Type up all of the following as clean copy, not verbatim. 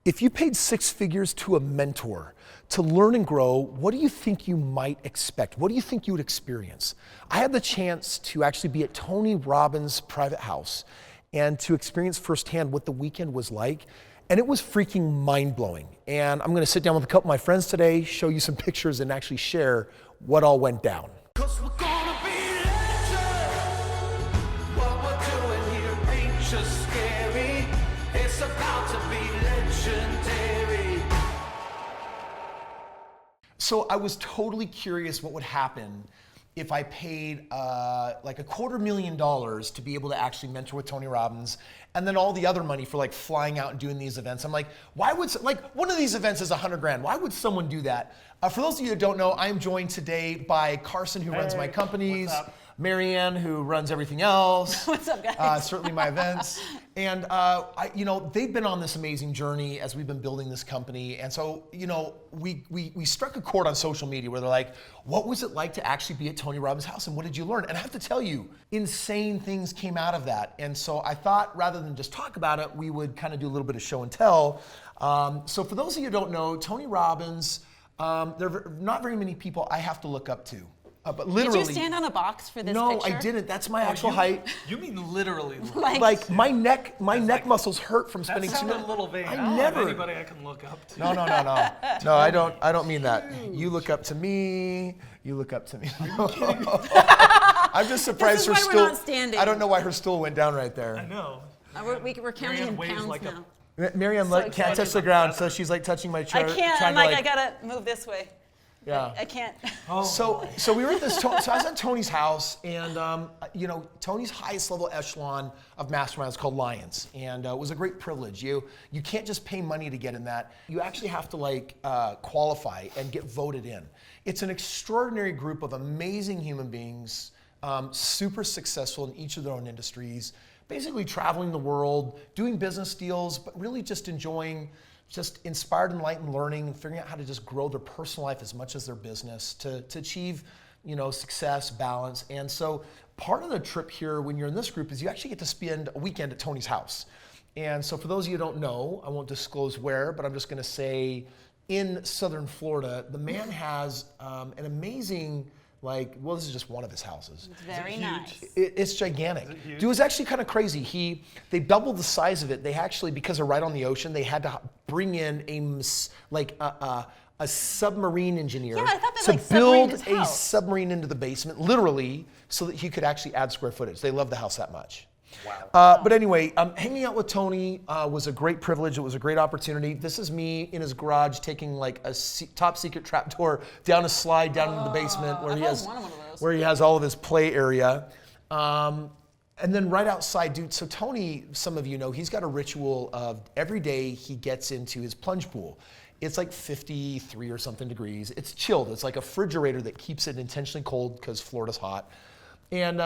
If you paid six figures to a mentor to learn and grow, what do you think you might expect? What do you think you would experience? I had the chance to actually be at Tony Robbins' private house and to experience firsthand what the weekend was like. And it was freaking mind-blowing. And I'm gonna sit down with a couple of my friends today, show you some pictures and actually share what all went down. So I was totally curious what would happen if I paid like $250,000 to be able to actually mentor with Tony Robbins, and then all the other money for like flying out and doing these events. I'm like, why would, like one of these events is $100,000. Why would someone do that? For those of you that don't know, I am joined today by Carson, who runs my companies, Marianne, who runs everything else. What's up, guys? Certainly my events. And they've been on this amazing journey as we've been building this company. And so, we struck a chord on social media where they're like, what was it like to actually be at Tony Robbins' house and what did you learn? And I have to tell you, insane things came out of that. And so I thought rather than just talk about it, we would kind of do a little bit of show and tell. So for those of you who don't know, Tony Robbins, there are not very many people I have to look up to. But literally. Did you stand on a box for this No, picture? I didn't. That's my actual height. You mean literally? Like my neck muscles hurt from spending too much. A little vain. I never. Anybody I can look up to. No. No, I don't mean that. You look up to me. You look up to me. I'm just surprised her This is why stool. we're not standing. I don't know why her stool went down right there. I know. We're counting in pounds like now. Marianne can't touch the ground, so she's like touching my chair. I can't. I'm like, I gotta move this way. Yeah. I can't. Oh. So we were at this. So I was at Tony's house, and Tony's highest level echelon of mastermind is called Lions, and it was a great privilege. You can't just pay money to get in that. You actually have to qualify and get voted in. It's an extraordinary group of amazing human beings, super successful in each of their own industries, basically traveling the world, doing business deals, but really just enjoying. Just inspired, enlightened learning, and figuring out how to just grow their personal life as much as their business to achieve, success, balance. And so part of the trip here when you're in this group is you actually get to spend a weekend at Tony's house. And so for those of you who don't know, I won't disclose where, but I'm just gonna say in Southern Florida, the man has an amazing, this is just one of his houses. It's very nice. It's gigantic. Dude, it was actually kind of crazy. They doubled the size of it. They actually, because they're right on the ocean, they had to bring in a submarine engineer to build a submarine into the basement, literally, so that he could actually add square footage. They love the house that much. Wow. But anyway, hanging out with Tony was a great privilege. It was a great opportunity. This is me in his garage taking like a top secret trapdoor down a slide down into the basement where he has all of his play area. And then right outside, dude, so Tony, some of you know, he's got a ritual of every day he gets into his plunge pool. It's like 53 or something degrees. It's chilled. It's like a refrigerator that keeps it intentionally cold because Florida's hot. And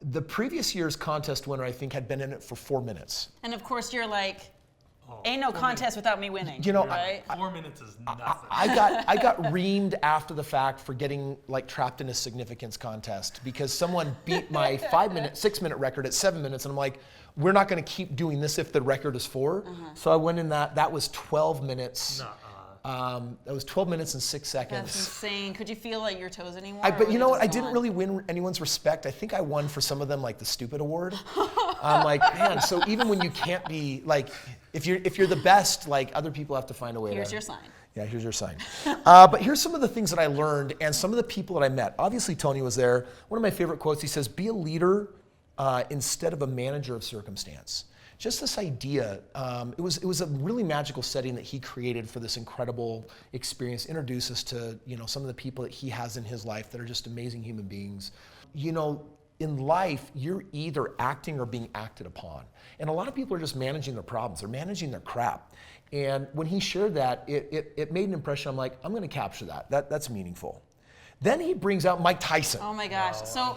the previous year's contest winner, I think, had been in it for 4 minutes. And of course, you're like, ain't no contest without me winning. Right? 4 minutes is nothing. I got reamed after the fact for getting trapped in a significance contest because someone beat my 6-minute record at 7 minutes, and I'm like, we're not going to keep doing this if the record is 4. So I went in that. That was 12 minutes. That was 12 minutes and 6 seconds. That's insane. Could you feel like your toes anymore? But you know what? I didn't really win anyone's respect. I think I won for some of them the stupid award. I'm like, man. So even when you can't be if you're the best, other people have to find a way. Here's your sign. Yeah, here's your sign. But here's some of the things that I learned and some of the people that I met. Obviously, Tony was there. One of my favorite quotes. He says, "Be a leader instead of a manager of circumstance." Just this idea, it was a really magical setting that he created for this incredible experience. Introduce us to some of the people that he has in his life that are just amazing human beings. In life, you're either acting or being acted upon, and a lot of people are just managing their problems. They're managing their crap. And when he shared that, it made an impression. I'm like, I'm going to capture that. That's meaningful. Then he brings out Mike Tyson. Oh my gosh. So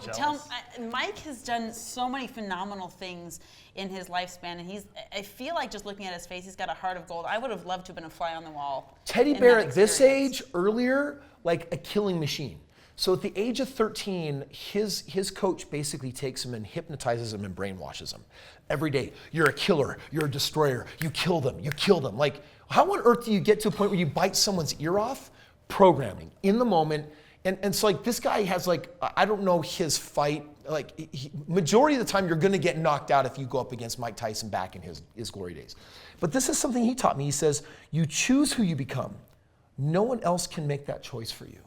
Mike has done so many phenomenal things in his lifespan, and I feel like just looking at his face, he's got a heart of gold. I would have loved to have been a fly on the wall. Teddy bear at this age, earlier, like a killing machine. So at the age of 13, his coach basically takes him and hypnotizes him and brainwashes him. Every day, you're a killer, you're a destroyer, you kill them. Like, how on earth do you get to a point where you bite someone's ear off? Programming, in the moment. And so like this guy has like, I don't know his fight, like majority of the time you're gonna get knocked out if you go up against Mike Tyson back in his glory days. But this is something he taught me. He says, you choose who you become. No one else can make that choice for you.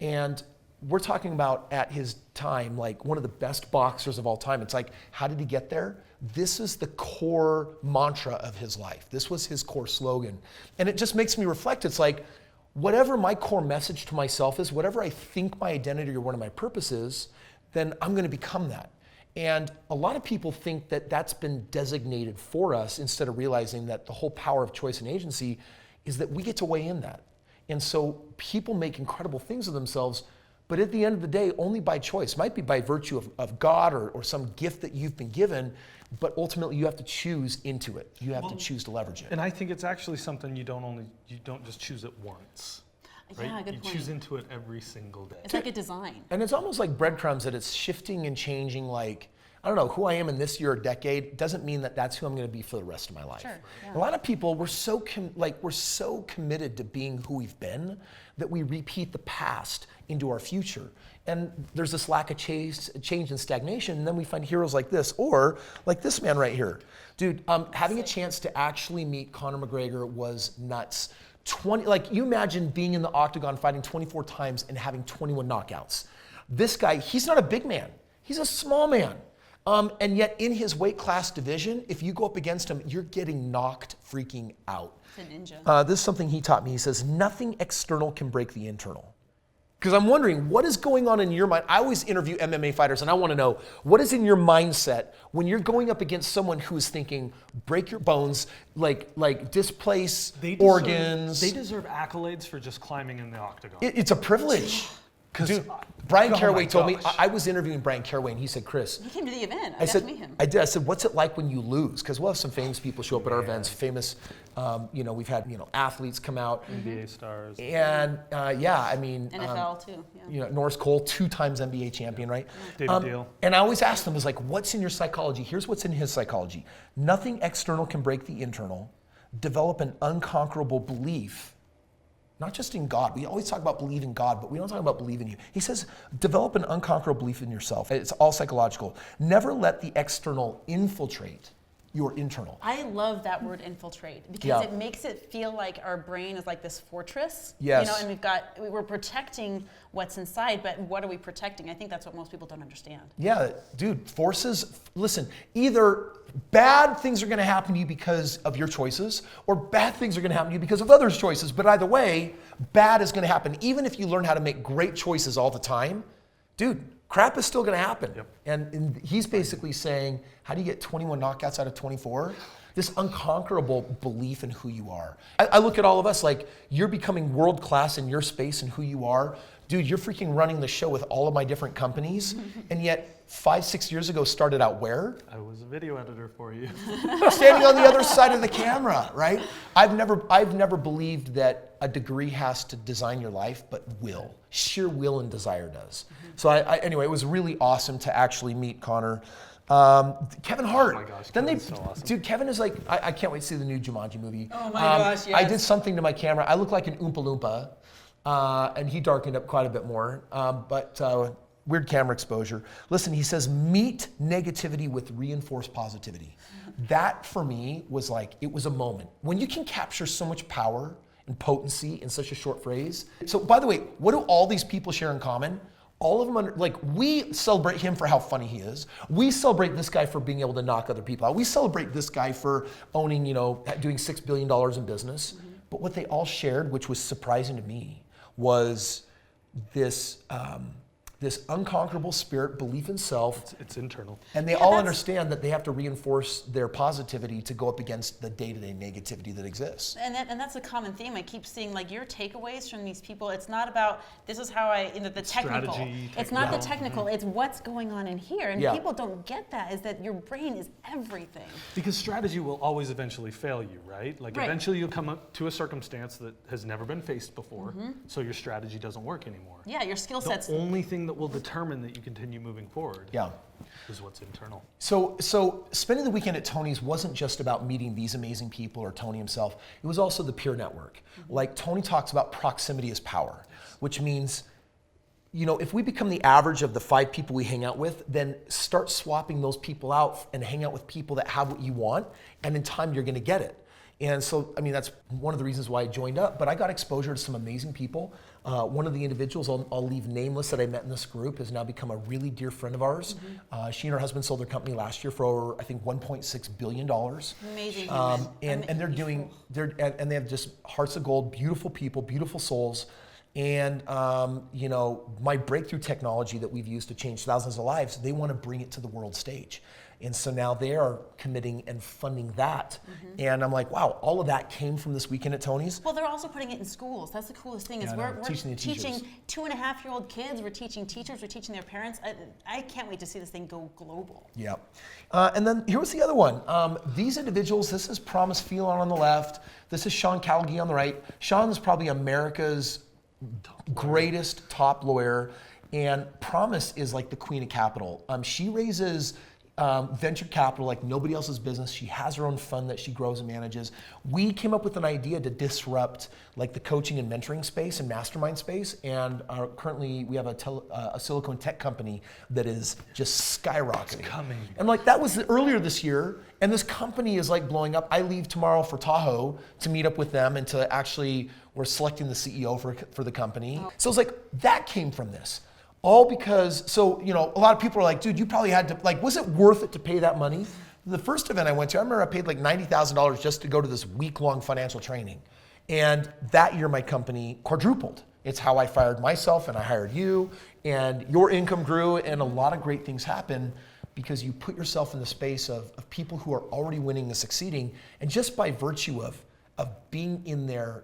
And we're talking about at his time, like one of the best boxers of all time. It's like, how did he get there? This is the core mantra of his life. This was his core slogan. And it just makes me reflect. It's like, whatever my core message to myself is, whatever I think my identity or one of my purposes, then I'm going to become that. And a lot of people think that that's been designated for us instead of realizing that the whole power of choice and agency is that we get to weigh in that. And so people make incredible things of themselves, but at the end of the day, only by choice. Might be by virtue of God or some gift that you've been given, but ultimately you have to choose into it. You have to choose to leverage it. And I think it's actually something you don't just choose it once. Right? Yeah, good you point. choose into it every single day. It's like a design. And it's almost like breadcrumbs that it's shifting and changing. Like, I don't know, who I am in this year or decade doesn't mean that that's who I'm going to be for the rest of my life. Sure, yeah. A lot of people, we're so committed to being who we've been that we repeat the past into our future. And there's this lack of change and stagnation, and then we find heroes like this, or like this man right here. Dude, having a chance to actually meet Conor McGregor was nuts. Like you imagine being in the octagon fighting 24 times and having 21 knockouts. This guy, he's not a big man. He's a small man. And yet in his weight class division, if you go up against him, you're getting knocked freaking out. It's a ninja. This is something he taught me. He says, nothing external can break the internal. Because I'm wondering, what is going on in your mind? I always interview MMA fighters, and I want to know, what is in your mindset when you're going up against someone who is thinking, break your bones, like displace organs? They deserve accolades for just climbing in the octagon. It's a privilege. Dude, Brian Oh Caraway my told me, gosh. I was interviewing Brian Caraway, and he said, Kris, He came to the event. I got said, to meet him. I did. I said, what's it like when you lose? Because we'll have some famous people show up at our events, famous, we've had, athletes come out. NBA stars. And I mean, NFL too. Yeah. Norris Cole, 2 times NBA champion, right? David Deal. And I always ask them, like, what's in your psychology? Here's what's in his psychology. Nothing external can break the internal. Develop an unconquerable belief. Not just in God. We always talk about believe in God, but we don't talk about believe in you. He says, develop an unconquerable belief in yourself. It's all psychological. Never let the external infiltrate your internal. I love that word infiltrate because it makes it feel like our brain is like this fortress. Yes. And we're protecting what's inside, but what are we protecting? I think that's what most people don't understand. Yeah, dude, forces, listen, either bad things are gonna happen to you because of your choices, or bad things are gonna happen to you because of others' choices, but either way, bad is gonna happen. Even if you learn how to make great choices all the time, dude, crap is still gonna happen. Yep. And he's basically saying, how do you get 21 knockouts out of 24? This unconquerable belief in who you are. I look at all of us like, you're becoming world class in your space and who you are. Dude, you're freaking running the show with all of my different companies, and yet 5-6 years ago started out where? I was a video editor for you. Standing on the other side of the camera, right? I've never believed that a degree has to design your life, but will. Sheer will and desire does. So anyway, it was really awesome to actually meet Conor. Kevin Hart. Oh my gosh, then Kevin's so awesome. Dude, Kevin is like, I can't wait to see the new Jumanji movie. Oh my gosh, yes. I did something to my camera. I look like an Oompa Loompa, and he darkened up quite a bit more, but weird camera exposure. Listen, he says, meet negativity with reinforced positivity. That for me was like, it was a moment. When you can capture so much power and potency in such a short phrase. So by the way, what do all these people share in common? All of them, we celebrate him for how funny he is. We celebrate this guy for being able to knock other people out. We celebrate this guy for owning, doing $6 billion in business. Mm-hmm. But what they all shared, which was surprising to me, was this this unconquerable spirit, belief in self. It's internal. And they all understand that they have to reinforce their positivity to go up against the day-to-day negativity that exists. And that's a common theme. I keep seeing like your takeaways from these people. It's not about this is how I the technical. It's not the technical. It's what's going on in here. And people don't get that. Is that your brain is everything. Because strategy will always eventually fail you, right? Like eventually you'll come up to a circumstance that has never been faced before. So your strategy doesn't work anymore. Yeah, your skill sets. The only thing that will determine that you continue moving forward is what's internal. So spending the weekend at Tony's wasn't just about meeting these amazing people or Tony himself. It was also the peer network. Like Tony talks about proximity as power, which means, you know, if we become the average of the 5 people we hang out with, then start swapping those people out and hang out with people that have what you want, and in time you're gonna get it. And so, I mean, that's one of the reasons why I joined up, but I got exposure to some amazing people. One of the individuals, I'll leave nameless, that I met in this group has now become a really dear friend of ours. She and her husband sold their company last year for, I think, $1.6 billion. Amazing. And they're doing, and they have just hearts of gold, beautiful people, beautiful souls. And, you know, my breakthrough technology that we've used to change thousands of lives, they want to bring it to the world stage. And so now they are committing and funding that. And I'm like, wow, all of that came from this weekend at Tony's. Well, they're also putting it in schools. That's the coolest thing is we're teaching 2.5-year-old kids. We're teaching teachers. We're teaching their parents. I can't wait to see this thing go global. Yeah. And then here was the other one. These individuals, this is Promise Phelan on the left. This is Sean Calgie on the right. Sean is probably America's greatest top lawyer. And Promise is like the queen of capital. She raises venture capital like nobody else's business. She has her own fund that she grows and manages. We came up with an idea to disrupt like the coaching and mentoring space and mastermind space. And currently we have a silicone tech company that is just skyrocketing. It's coming. And like that was earlier this year. And this company is like blowing up. I leave tomorrow for Tahoe to meet up with them and to actually, we're selecting the CEO for the company. So it's like, that came from this. All because, so, you know, a lot of people are like, dude, you probably had to, like, was it worth it to pay that money? The first event I went to, I remember I paid like $90,000 just to go to this week-long financial training. And that year my company quadrupled. It's how I fired myself and I hired you, and your income grew, and a lot of great things happen because you put yourself in the space of people who are already winning and succeeding, and just by virtue of being in their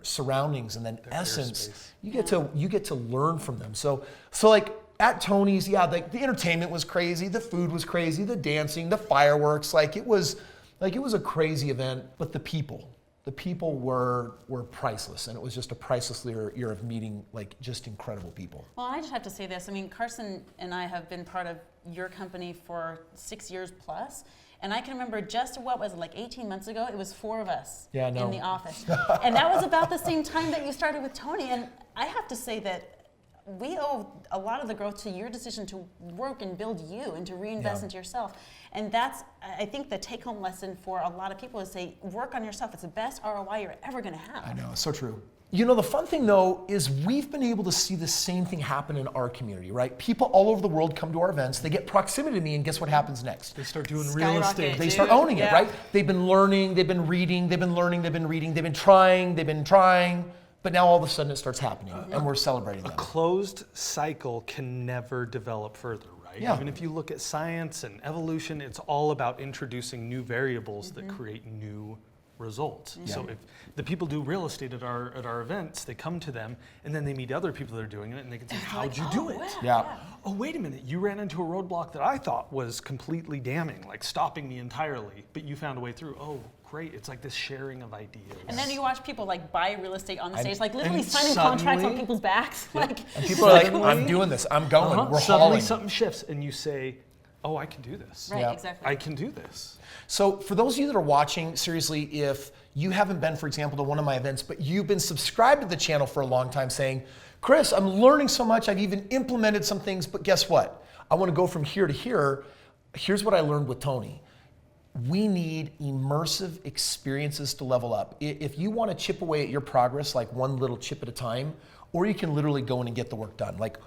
surroundings and then their essence, you get to learn from them. So like at Tony's, like the entertainment was crazy, the food was crazy, the dancing, the fireworks, like it was a crazy event. But the people were priceless, and it was just a priceless year of meeting like just incredible people. Well, I just have to say this. I mean, Carson and I have been part of your company for 6 years plus. And I can remember just, what was it, like 18 months ago? It was 4 of us in the office. And that was about the same time that you started with Tony. And I have to say that we owe a lot of the growth to your decision to work and build you and to reinvest into yourself. And that's, I think, the take-home lesson for a lot of people is say, work on yourself. It's the best ROI you're ever going to have. I know, it's so true. You know, the fun thing though is we've been able to see the same thing happen in our community, right? People all over the world come to our events, they get proximity to me, and guess what happens next? They start doing real estate. They start owning it, right? They've been learning, they've been reading, they've been learning, they've been reading, they've been trying, but now all of a sudden it starts happening, and we're celebrating them. A closed cycle can never develop further, right? Yeah. Even if you look at science and evolution, it's all about introducing new variables that create new results. So if the people do real estate at our events, they come to them and then they meet other people that are doing it, and they can say, how'd you do it? Oh, wait a minute, you ran into a roadblock that I thought was completely damning, like stopping me entirely, but you found a way through. Oh, great, it's like this sharing of ideas. And then you watch people like buy real estate on the stage, like literally signing contracts on people's backs. And people are like, I'm doing this, I'm going, we're suddenly hauling. something shifts and you say, oh, I can do this. Right, exactly. I can do this. So for those of you that are watching, seriously, if you haven't been, for example, to one of my events, but you've been subscribed to the channel for a long time saying, Kris, I'm learning so much, I've even implemented some things, but guess what? I want to go from here to here. Here's what I learned with Tony. We need immersive experiences to level up. If you want to chip away at your progress, like one little chip at a time, or you can literally go in and get the work done. Like,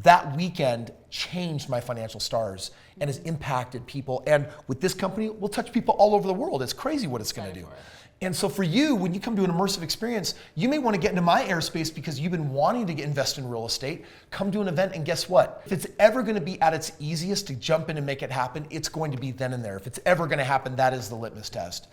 that weekend changed my financial stars and has impacted people. And with this company, we'll touch people all over the world. It's crazy what it's going to do. And so for you, when you come to an immersive experience, you may want to get into my airspace because you've been wanting to invest in real estate. Come to an event, and guess what? If it's ever going to be at its easiest to jump in and make it happen, it's going to be then and there. If it's ever going to happen, that is the litmus test.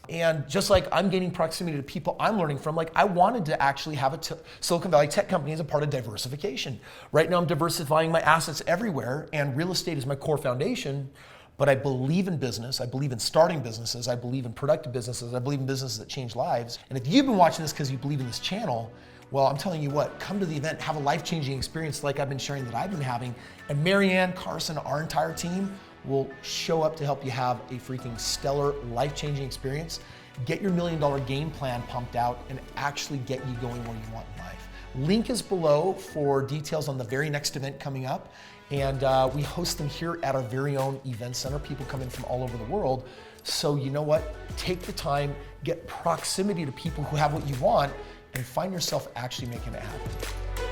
And just like I'm gaining proximity to people I'm learning from, like I wanted to actually have a Silicon Valley tech company as a part of diversification. Right now I'm diversifying my assets everywhere, and real estate is my core foundation. But I believe in business, I believe in starting businesses, I believe in productive businesses, I believe in businesses that change lives. And if you've been watching this because you believe in this channel, well, I'm telling you what, come to the event, have a life-changing experience like I've been sharing that I've been having, and Marianne, Carson, our entire team will show up to help you have a freaking stellar, life-changing experience, get your $1 million game plan pumped out, and actually get you going where you want in life. Link is below for details on the very next event coming up. And we host them here at our very own event center. People come in from all over the world. So you know what? Take the time, get proximity to people who have what you want, and find yourself actually making it happen.